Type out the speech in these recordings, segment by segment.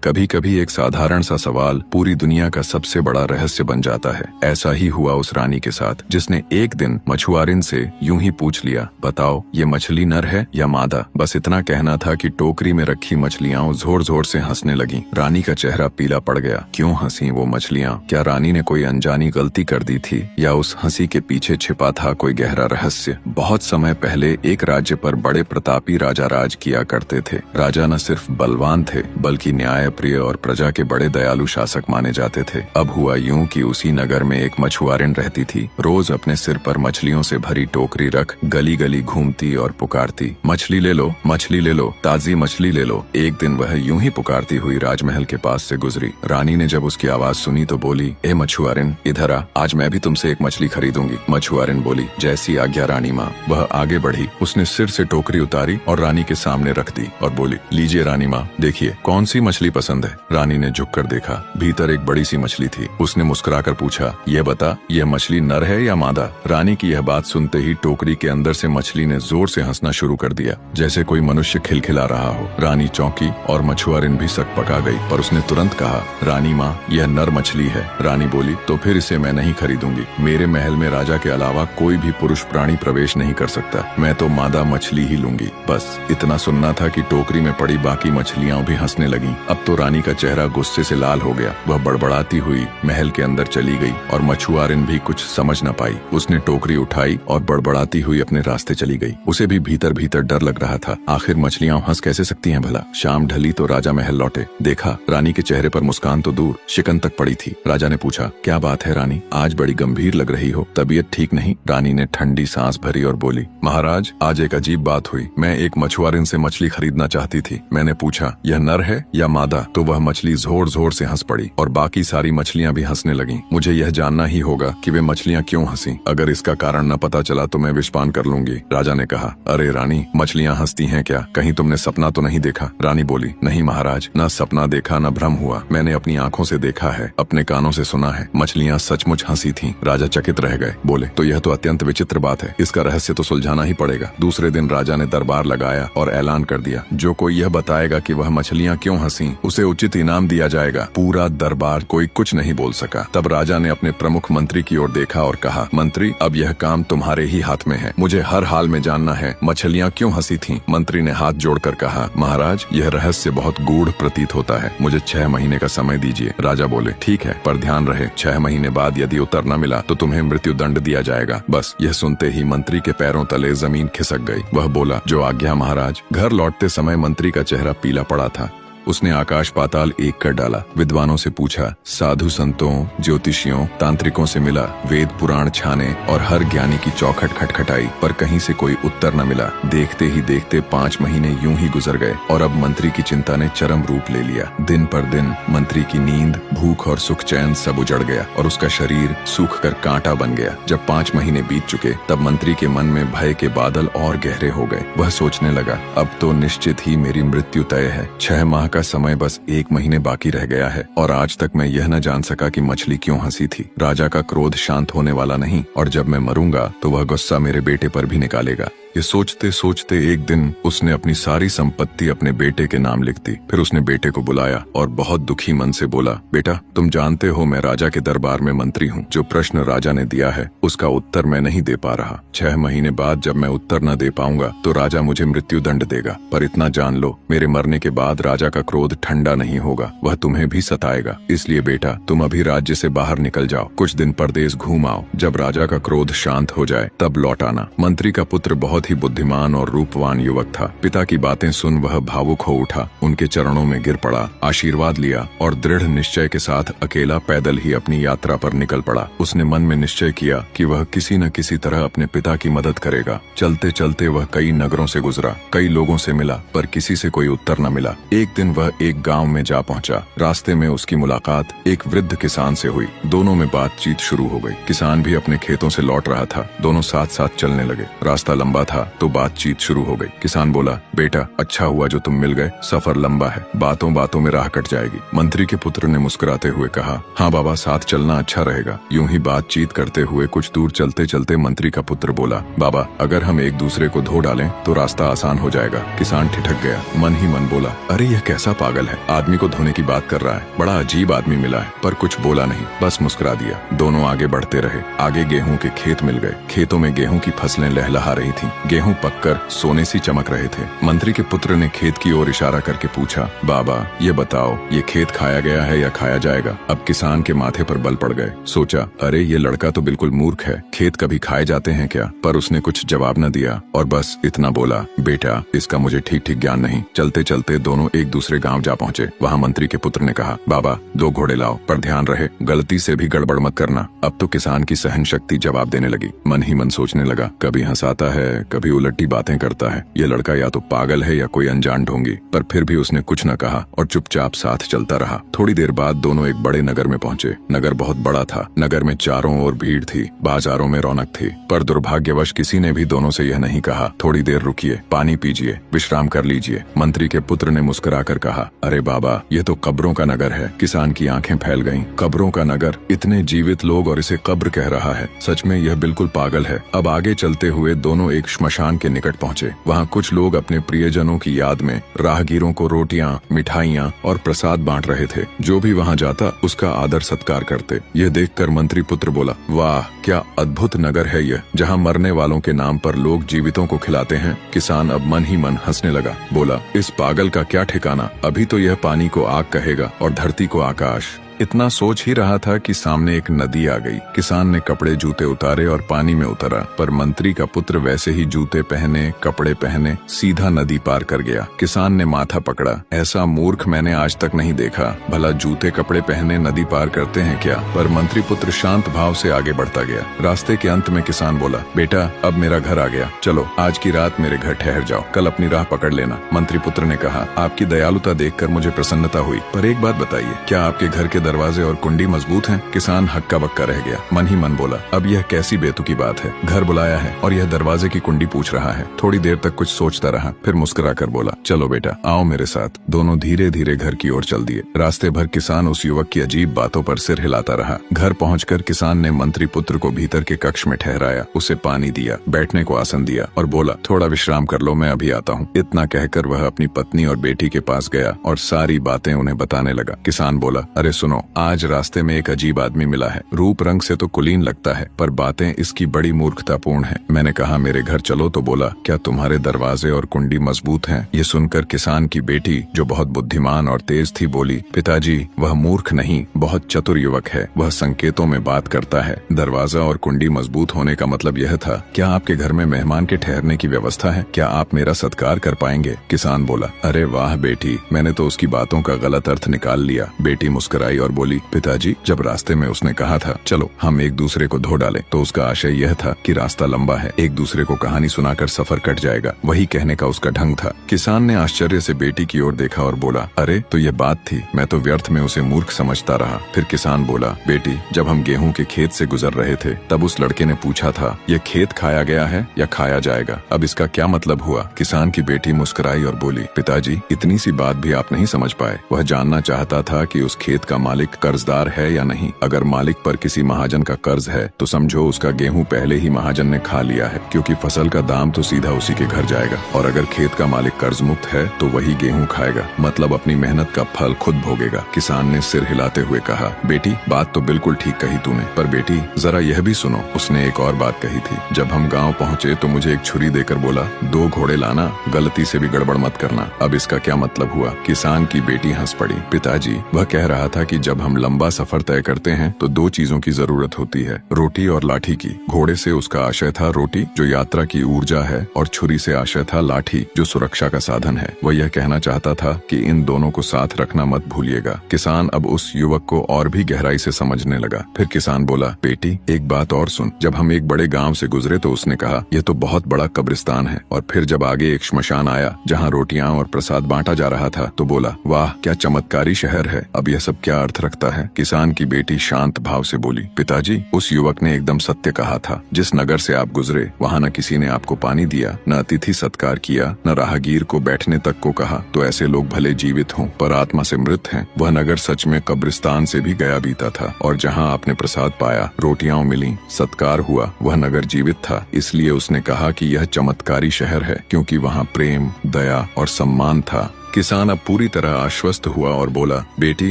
कभी कभी एक साधारण सा सवाल पूरी दुनिया का सबसे बड़ा रहस्य बन जाता है। ऐसा ही हुआ उस रानी के साथ, जिसने एक दिन मछुआरिन से यूं ही पूछ लिया, बताओ ये मछली नर है या मादा। बस इतना कहना था कि टोकरी में रखी मछलियां जोर जोर से हंसने लगीं। रानी का चेहरा पीला पड़ गया। क्यों हंसी वो मछलियां? क्या रानी ने कोई अनजानी गलती कर दी थी, या उस हंसी के पीछे छिपा था कोई गहरा रहस्य? बहुत समय पहले एक राज्य पर बड़े प्रतापी राजा राज किया करते थे। राजा न सिर्फ बलवान थे, बल्कि न्याय प्रिय और प्रजा के बड़े दयालु शासक माने जाते थे। अब हुआ यूं कि उसी नगर में एक मछुआरिन रहती थी। रोज अपने सिर पर मछलियों से भरी टोकरी रख गली गली घूमती और पुकारती, मछली ले लो, मछली ले लो, ताजी मछली ले लो। एक दिन वह यूं ही पुकारती हुई राजमहल के पास से गुजरी। रानी ने जब उसकी आवाज सुनी तो बोली, ए मछुआरिन, इधर आ, आज मैं भी तुमसे एक मछली खरीदूंगी। मछुआरिन बोली, जैसी आज्ञा रानी माँ। वह आगे बढ़ी, उसने सिर से टोकरी उतारी और रानी के सामने रख दी और बोली, लीजिए रानी माँ, देखिए कौन सी मछली पसंद है। रानी ने झुककर देखा, भीतर एक बड़ी सी मछली थी। उसने मुस्कुराकर पूछा, ये बता, यह मछली नर है या मादा? रानी की यह बात सुनते ही टोकरी के अंदर से मछली ने जोर से हंसना शुरू कर दिया, जैसे कोई मनुष्य खिलखिला रहा हो। रानी चौंकी और मछुआरिन भी सकपका गई, पर उसने तुरंत कहा, रानी माँ, यह नर मछली है। रानी बोली, तो फिर इसे मैं नहीं खरीदूंगी। मेरे महल में राजा के अलावा कोई भी पुरुष प्राणी प्रवेश नहीं कर सकता। मैं तो मादा मछली ही लूंगी। बस इतना सुनना था कि टोकरी में पड़ी बाकी मछलियां भी हंसने लगीं। अब तो रानी का चेहरा गुस्से से लाल हो गया। वह बड़बड़ाती हुई महल के अंदर चली गई और मछुआरिन भी कुछ समझ न पाई। उसने टोकरी उठाई और बड़बड़ाती हुई अपने रास्ते चली गई। उसे भी भीतर भीतर डर लग रहा था। आखिर मछलियां हंस कैसे सकती हैं भला? शाम ढली तो राजा महल लौटे। देखा, रानी के चेहरे पर मुस्कान तो दूर, शिकन तक पड़ी थी। राजा ने पूछा, क्या बात है रानी, आज बड़ी गंभीर लग रही हो, तबीयत ठीक नहीं? रानी ने ठंडी सांस भरी और बोली, महाराज, आज एक अजीब बात हुई। मैं एक मछुआरिन से मछली खरीदना चाहती थी। मैंने पूछा, यह नर है या मादा? तो वह मछली जोर जोर से हंस पड़ी और बाकी सारी मछलियां भी हंसने लगीं। मुझे यह जानना ही होगा कि वे मछलियां क्यों हंसी। अगर इसका कारण न पता चला तो मैं विषपान कर लूंगी। राजा ने कहा, अरे रानी, मछलियां हंसती हैं क्या? कहीं तुमने सपना तो नहीं देखा? रानी बोली, नहीं महाराज, न सपना देखा न भ्रम हुआ। मैंने अपनी आंखों से देखा है, अपने कानों से सुना है। मछलियां सचमुच हंसी थीं। राजा चकित रह गए। बोले, तो यह तो अत्यंत विचित्र बात है। इसका रहस्य तो सुलझाना ही पड़ेगा। दूसरे दिन राजा ने दरबार लगाया और ऐलान कर दिया, जो कोई यह बताएगा कि वह मछलियां क्यों हंसी, उसे उचित इनाम दिया जाएगा। पूरा दरबार, कोई कुछ नहीं बोल सका। तब राजा ने अपने प्रमुख मंत्री की ओर देखा और कहा, मंत्री, अब यह काम तुम्हारे ही हाथ में है। मुझे हर हाल में जानना है, मछलियां क्यों हंसी थीं। मंत्री ने हाथ जोड़कर कहा, महाराज, यह रहस्य बहुत गूढ़ प्रतीत होता है। मुझे 6 महीने का समय दीजिए। राजा बोले, ठीक है, पर ध्यान रहे, 6 महीने बाद यदि उत्तर न मिला तो तुम्हें मृत्यु दंड दिया जाएगा। बस यह सुनते ही मंत्री के पैरों तले जमीन खिसक गई। वह बोला, जो आज्ञा महाराज। घर लौटते समय मंत्री का चेहरा पीला पड़ा था। उसने आकाश पाताल एक कर डाला। विद्वानों से पूछा, साधु संतों, ज्योतिषियों, तांत्रिकों से मिला, वेद पुराण छाने और हर ज्ञानी की चौखट खटखटाई, पर कहीं से कोई उत्तर न मिला। देखते ही देखते 5 महीने यूं ही गुजर गए और अब मंत्री की चिंता ने चरम रूप ले लिया। दिन पर दिन मंत्री की नींद, भूख और सुख चैन सब उजड़ गया और उसका शरीर सूख कर कांटा बन गया। जब 5 महीने बीत चुके तब मंत्री के मन में भय के बादल और गहरे हो गए। वह सोचने लगा, अब तो निश्चित ही मेरी मृत्यु तय है। 6 माह का समय बस 1 महीने बाकी रह गया है और आज तक मैं यह न जान सका कि मछली क्यों हंसी थी। राजा का क्रोध शांत होने वाला नहीं और जब मैं मरूंगा तो वह गुस्सा मेरे बेटे पर भी निकालेगा। ये सोचते सोचते एक दिन उसने अपनी सारी संपत्ति अपने बेटे के नाम लिख दी। फिर उसने बेटे को बुलाया और बहुत दुखी मन से बोला, बेटा, तुम जानते हो मैं राजा के दरबार में मंत्री हूँ। जो प्रश्न राजा ने दिया है उसका उत्तर मैं नहीं दे पा रहा। 6 महीने बाद जब मैं उत्तर न दे पाऊंगा तो राजा मुझे मृत्यु दंड देगा। पर इतना जान लो, मेरे मरने के बाद राजा का क्रोध ठंडा नहीं होगा, वह तुम्हें भी सताएगा। इसलिए बेटा, तुम अभी राज्य से बाहर निकल जाओ, कुछ दिन परदेश घूम आओ। जब राजा का क्रोध शांत हो जाए तब लौट आना। मंत्री का पुत्र बहुत ही बुद्धिमान और रूपवान युवक था। पिता की बातें सुन वह भावुक हो उठा, उनके चरणों में गिर पड़ा, आशीर्वाद लिया और दृढ़ निश्चय के साथ अकेला पैदल ही अपनी यात्रा पर निकल पड़ा। उसने मन में निश्चय किया कि वह किसी न किसी तरह अपने पिता की मदद करेगा। चलते चलते वह कई नगरों से गुजरा, कई लोगों से मिला, पर किसी से कोई उत्तर न मिला। एक दिन वह एक गांव में जा पहुंचा। रास्ते में उसकी मुलाकात एक वृद्ध किसान से हुई। दोनों में बातचीत शुरू हो गई। किसान भी अपने खेतों से लौट रहा था। दोनों साथ साथ चलने लगे। रास्ता लंबा था तो बातचीत शुरू हो गई। किसान बोला, बेटा अच्छा हुआ जो तुम मिल गए, सफर लंबा है, बातों बातों में राह कट जाएगी। मंत्री के पुत्र ने मुस्कुराते हुए कहा, हाँ बाबा, साथ चलना अच्छा रहेगा। यूं ही बातचीत करते हुए कुछ दूर चलते चलते मंत्री का पुत्र बोला, बाबा अगर हम एक दूसरे को धो डालें तो रास्ता आसान हो जाएगा। किसान ठिठक गया, मन ही मन बोला, अरे यह कैसा पागल है, आदमी को धोने की बात कर रहा है। बड़ा अजीब आदमी मिला है, पर कुछ बोला नहीं, बस मुस्कुरा दिया। दोनों आगे बढ़ते रहे। आगे गेहूं के खेत मिल गए। खेतों में गेहूं की फसलें लहलहा रही थीं। गेहूं पककर सोने सी चमक रहे थे। मंत्री के पुत्र ने खेत की ओर इशारा करके पूछा, बाबा ये बताओ, ये खेत खाया गया है या खाया जाएगा? अब किसान के माथे पर बल पड़ गए। सोचा, अरे ये लड़का तो बिल्कुल मूर्ख है, खेत कभी खाए जाते हैं क्या? पर उसने कुछ जवाब न दिया और बस इतना बोला, बेटा इसका मुझे ठीक ठीक ज्ञान नहीं। चलते चलते दोनों एक दूसरे गांव जा पहुंचे। वहां मंत्री के पुत्र ने कहा, बाबा 2 घोड़े लाओ, पर ध्यान रहे गलती से भी गड़बड़ मत करना। अब तो किसान की सहन शक्ति जवाब देने लगी। मन ही मन सोचने लगा, कभी हंसाता है, कभी उलटी बातें करता है, ये लड़का या तो पागल है या कोई अनजान ढोंगी। पर फिर भी उसने कुछ न कहा और चुपचाप साथ चलता रहा। थोड़ी देर बाद दोनों एक बड़े नगर में पहुंचे। नगर बहुत बड़ा था। नगर में चारों ओर भीड़ थी, बाजारों में रौनक थी। पर दुर्भाग्यवश किसी ने भी दोनों से यह नहीं कहा, थोड़ी देर रुकिए, पानी पीजिए, विश्राम कर लीजिए। मंत्री के पुत्र ने मुस्कुराकर कहा, अरे बाबा ये तो कब्रों का नगर है। किसान की आंखें फैल गईं। कब्रों का नगर, इतने जीवित लोग और इसे कब्र कह रहा है, सच में यह बिल्कुल पागल है। अब आगे चलते हुए दोनों एक श्मशान के निकट पहुंचे। वहां कुछ लोग अपने प्रियजनों की याद में राहगीरों को रोटियां, मिठाइयां और प्रसाद बांट रहे थे। जो भी वहां जाता उसका आदर सत्कार करते। यह देखकर मंत्री पुत्र बोला, वाह क्या अद्भुत नगर है यह, जहां मरने वालों के नाम पर लोग जीवितों को खिलाते हैं। किसान अब मन ही मन हंसने लगा। बोला, इस पागल का क्या ठिकाना, अभी तो यह पानी को आग कहेगा और धरती को आकाश। इतना सोच ही रहा था कि सामने एक नदी आ गई। किसान ने कपड़े जूते उतारे और पानी में उतरा, पर मंत्री का पुत्र वैसे ही जूते पहने, कपड़े पहने सीधा नदी पार कर गया। किसान ने माथा पकड़ा, ऐसा मूर्ख मैंने आज तक नहीं देखा। भला जूते कपड़े पहने नदी पार करते हैं क्या? पर मंत्री पुत्र शांत भाव से आगे बढ़ता गया। रास्ते के अंत में किसान बोला, बेटा अब मेरा घर आ गया, चलो आज की रात मेरे घर ठहर जाओ, कल अपनी राह पकड़ लेना। मंत्री पुत्र ने कहा, आपकी दयालुता देखकर मुझे प्रसन्नता हुई, पर एक बात बताइए, क्या आपके घर के दरवाजे और कुंडी मजबूत हैं? किसान हक्का बक्का रह गया। मन ही मन बोला, अब यह कैसी बेतुकी बात है, घर बुलाया है और यह दरवाजे की कुंडी पूछ रहा है। थोड़ी देर तक कुछ सोचता रहा, फिर मुस्कुरा कर बोला, चलो बेटा आओ मेरे साथ। दोनों धीरे धीरे घर की ओर चल दिए। रास्ते भर किसान उस युवक की अजीब बातों पर सिर हिलाता रहा। घर पहुंचकर किसान ने मंत्री पुत्र को भीतर के कक्ष में ठहराया, उसे पानी दिया, बैठने को आसन दिया और बोला, थोड़ा विश्राम कर लो, मैं अभी आता हूँ। इतना कहकर वह अपनी पत्नी और बेटी के पास गया और सारी बातें उन्हें बताने लगा। किसान बोला, अरे सुनो, आज रास्ते में एक अजीब आदमी मिला है। रूप रंग से तो कुलीन लगता है, पर बातें इसकी बड़ी मूर्खतापूर्ण है। मैंने कहा मेरे घर चलो तो बोला, क्या तुम्हारे दरवाजे और कुंडी मजबूत हैं? ये सुनकर किसान की बेटी, जो बहुत बुद्धिमान और तेज थी, बोली, पिताजी वह मूर्ख नहीं, बहुत चतुर युवक है, वह संकेतों में बात करता है। दरवाजा और कुंडी मजबूत होने का मतलब यह था। क्या आपके घर में मेहमान के ठहरने की व्यवस्था है? क्या आप मेरा सत्कार कर पाएंगे? किसान बोला, अरे वाह बेटी, मैंने तो उसकी बातों का गलत अर्थ निकाल लिया। बेटी मुस्कुराई और बोली, पिताजी जब रास्ते में उसने कहा था चलो हम एक दूसरे को धो डालें, तो उसका आशय यह था कि रास्ता लंबा है, एक दूसरे को कहानी सुनाकर सफर कट जाएगा, वही कहने का उसका ढंग था। किसान ने आश्चर्य से बेटी की ओर देखा और बोला, अरे तो ये बात थी, मैं तो व्यर्थ में उसे मूर्ख समझता रहा। फिर किसान बोला, बेटी जब हम गेहूं के खेत से गुजर रहे थे तब उस लड़के ने पूछा था, ये खेत खाया गया है या खाया जाएगा, अब इसका क्या मतलब हुआ? किसान की बेटी मुस्कुराई और बोली, पिताजी इतनी सी बात भी आप नहीं समझ पाए। वह जानना चाहता था कि उस खेत का मालिक कर्जदार है या नहीं। अगर मालिक पर किसी महाजन का कर्ज है तो समझो उसका गेहूं पहले ही महाजन ने खा लिया है, क्योंकि फसल का दाम तो सीधा उसी के घर जाएगा। और अगर खेत का मालिक कर्ज मुक्त है तो वही गेहूं खाएगा, मतलब अपनी मेहनत का फल खुद भोगेगा। किसान ने सिर हिलाते हुए कहा, बेटी बात तो बिल्कुल ठीक कही तूने, पर बेटी जरा यह भी सुनो। उसने एक और बात कही थी। जब हम गाँव पहुँचे तो मुझे एक छुरी देकर बोला, 2 घोड़े लाना, गलती से भी गड़बड़ मत करना। अब इसका क्या मतलब हुआ? किसान की बेटी हंस पड़ी। पिताजी वह कह रहा था कि जब हम लंबा सफर तय करते हैं तो 2 चीजों की जरूरत होती है, रोटी और लाठी की। घोड़े से उसका आशय था रोटी, जो यात्रा की ऊर्जा है, और छुरी से आशय था लाठी, जो सुरक्षा का साधन है। वह यह कहना चाहता था कि इन दोनों को साथ रखना मत भूलिएगा। किसान अब उस युवक को और भी गहराई से समझने लगा। फिर किसान बोला, बेटी एक बात और सुन। जब हम एक बड़े गांव से गुजरे तो उसने कहा, यह तो बहुत बड़ा कब्रिस्तान है। और फिर जब आगे एक श्मशान आया जहाँ रोटियां और प्रसाद बांटा जा रहा था तो बोला, वाह क्या चमत्कारी शहर है। अब यह सब क्या समर्थ रखता है। किसान की बेटी शांत भाव से बोली, पिताजी, उस युवक ने एकदम सत्य कहा था। जिस नगर से आप गुजरे वहाँ न किसी ने आपको पानी दिया, न अतिथि सत्कार किया, न राहगीर को बैठने तक को कहा। तो ऐसे लोग भले जीवित हों पर आत्मा से मृत हैं। वह नगर सच में कब्रिस्तान से भी गया बीता था। और जहाँ आपने प्रसाद पाया, रोटियां मिली, सत्कार हुआ, वह नगर जीवित था। इसलिए उसने कहा कि यह चमत्कारी शहर है, क्योंकि वहाँ प्रेम, दया और सम्मान था। किसान अब पूरी तरह आश्वस्त हुआ और बोला, बेटी,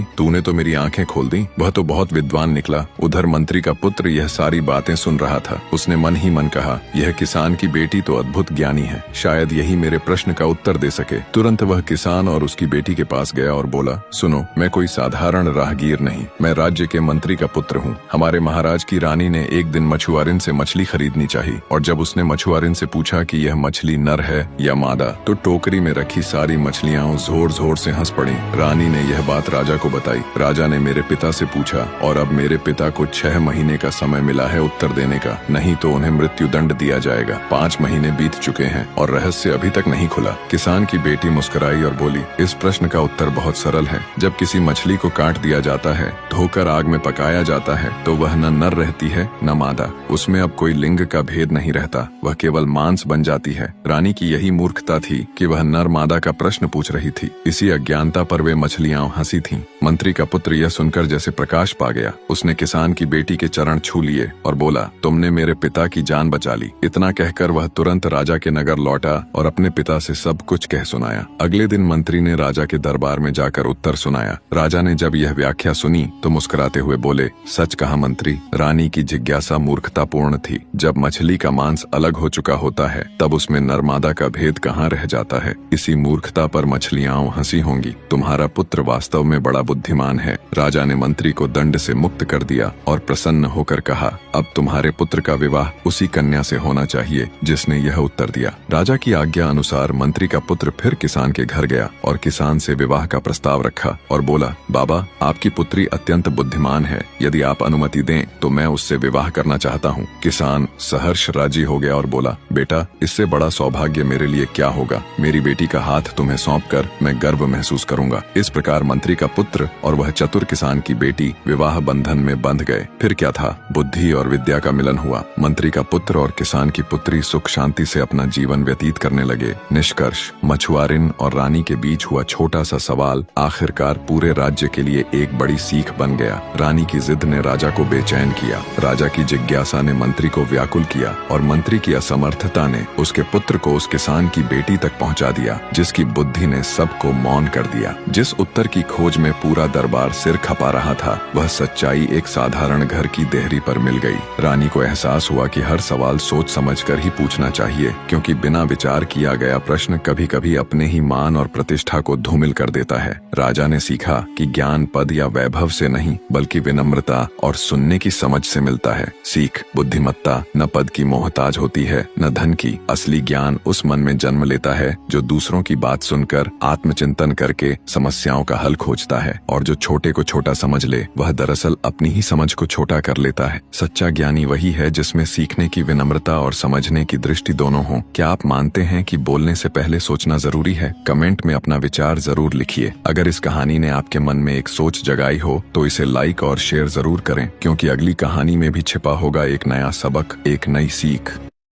तूने तो मेरी आंखें खोल दी। वह तो बहुत विद्वान निकला। उधर मंत्री का पुत्र यह सारी बातें सुन रहा था। उसने मन ही मन कहा, यह किसान की बेटी तो अद्भुत ज्ञानी है, शायद यही मेरे प्रश्न का उत्तर दे सके। तुरंत वह किसान और उसकी बेटी के पास गया और बोला, सुनो, मैं कोई साधारण राहगीर नहीं, मैं राज्य के मंत्री का पुत्र हूँ। हमारे महाराज की रानी ने एक दिन मछुआरिन से मछली खरीदनी चाहिए, और जब उसने मछुआरिन से पूछा कि यह मछली नर है या मादा, तो टोकरी में रखी सारी मछलियाँ जोर जोर से हंस पड़ी। रानी ने यह बात राजा को बताई। राजा ने मेरे पिता से पूछा, और अब मेरे पिता को 6 महीने का समय मिला है उत्तर देने का, नहीं तो उन्हें मृत्यु दंड दिया जाएगा। 5 महीने बीत चुके हैं और रहस्य अभी तक नहीं खुला। किसान की बेटी मुस्कुराई और बोली, इस प्रश्न का उत्तर बहुत सरल है। जब किसी मछली को काट दिया जाता है, धोकर आग में पकाया जाता है, तो वह न नर रहती है न मादा। उसमें अब कोई लिंग का भेद नहीं रहता, वह केवल मांस बन जाती है। रानी की यही मूर्खता थी कि वह नर मादा का प्रश्न पूछ रही थी। इसी अज्ञानता पर वे मछलियां हंसी थीं। मंत्री का पुत्र यह सुनकर जैसे प्रकाश पा गया। उसने किसान की बेटी के चरण छू लिए और बोला, तुमने मेरे पिता की जान बचा ली। इतना कहकर वह तुरंत राजा के नगर लौटा और अपने पिता से सब कुछ कह सुनाया। अगले दिन मंत्री ने राजा के दरबार में जाकर उत्तर सुनाया। राजा ने जब यह व्याख्या सुनी तो मुस्कुराते हुए बोले, सच कहा मंत्री, रानी की जिज्ञासा मूर्खतापूर्ण थी। जब मछली का मांस अलग हो चुका होता है, तब उसमें नरमादा का भेद कहाँ रह जाता है। इसी मूर्खता पर मछलियां हंसी होंगी। तुम्हारा पुत्र वास्तव में बड़ा बुद्धिमान है। राजा ने मंत्री को दंड से मुक्त कर दिया और प्रसन्न होकर कहा, अब तुम्हारे पुत्र का विवाह उसी कन्या से होना चाहिए जिसने यह उत्तर दिया। राजा की आज्ञा अनुसार मंत्री का पुत्र फिर किसान के घर गया और किसान से विवाह का प्रस्ताव रखा और बोला, बाबा, आपकी पुत्री अत्यंत बुद्धिमान है। यदि आप अनुमति दें तो मैं उससे विवाह करना चाहता हूँ। किसान सहर्ष राजी हो गया और बोला, बेटा, इससे बड़ा सौभाग्य मेरे लिए क्या होगा। मेरी बेटी का हाथ तुम्हें सौंपकर मैं गर्व महसूस करूंगा। इस प्रकार मंत्री का पुत्र और वह चतुर किसान की बेटी विवाह बंधन में बंध गए। फिर क्या था, बुद्धि और विद्या का मिलन हुआ। मंत्री का पुत्र और किसान की पुत्री सुख शांति से अपना जीवन व्यतीत करने लगे। निष्कर्ष, मछुआरिन और रानी के बीच हुआ छोटा सा सवाल आखिरकार पूरे राज्य के लिए एक बड़ी सीख बन गया। रानी की जिद ने राजा को बेचैन किया, राजा की जिज्ञासा ने मंत्री को व्याकुल किया, और मंत्री की असमर्थता ने उसके पुत्र को उस किसान की बेटी तक पहुंचा दिया, जिसकी बुद्धि ने सबको मौन कर दिया। जिस उत्तर की खोज में पूरा दरबार सिर खपा रहा था, वह सच्चाई एक साधारण घर की देहरी पर मिल गई। रानी को एहसास हुआ कि हर सवाल सोच समझकर ही पूछना चाहिए, क्योंकि बिना विचार किया गया प्रश्न कभी कभी अपने ही मान और प्रतिष्ठा को धूमिल कर देता है। राजा ने सीखा कि ज्ञान पद या वैभव से नहीं, बल्कि विनम्रता और सुनने की समझ से मिलता है। सीख, बुद्धिमत्ता न पद की मोहताज होती है न धन की। असली ज्ञान उस मन में जन्म लेता है जो दूसरों की बात सुनकर आत्मचिंतन करके समस्याओं का हल खोजता है, और जो छोटे को छोटा समझ ले वह दरअसल अपनी ही समझ को छोटा कर लेता है। सच्चा ज्ञानी वही है जिसमें सीखने की विनम्रता और समझने की दृष्टि दोनों हो। क्या आप मानते हैं कि बोलने से पहले सोचना जरूरी है? कमेंट में अपना विचार जरूर लिखिए। अगर इस कहानी ने आपके मन में एक सोच जगाई हो तो इसे लाइक और शेयर जरूर करें, क्योंकि अगली कहानी में भी छिपा होगा एक नया सबक, एक नई सीख।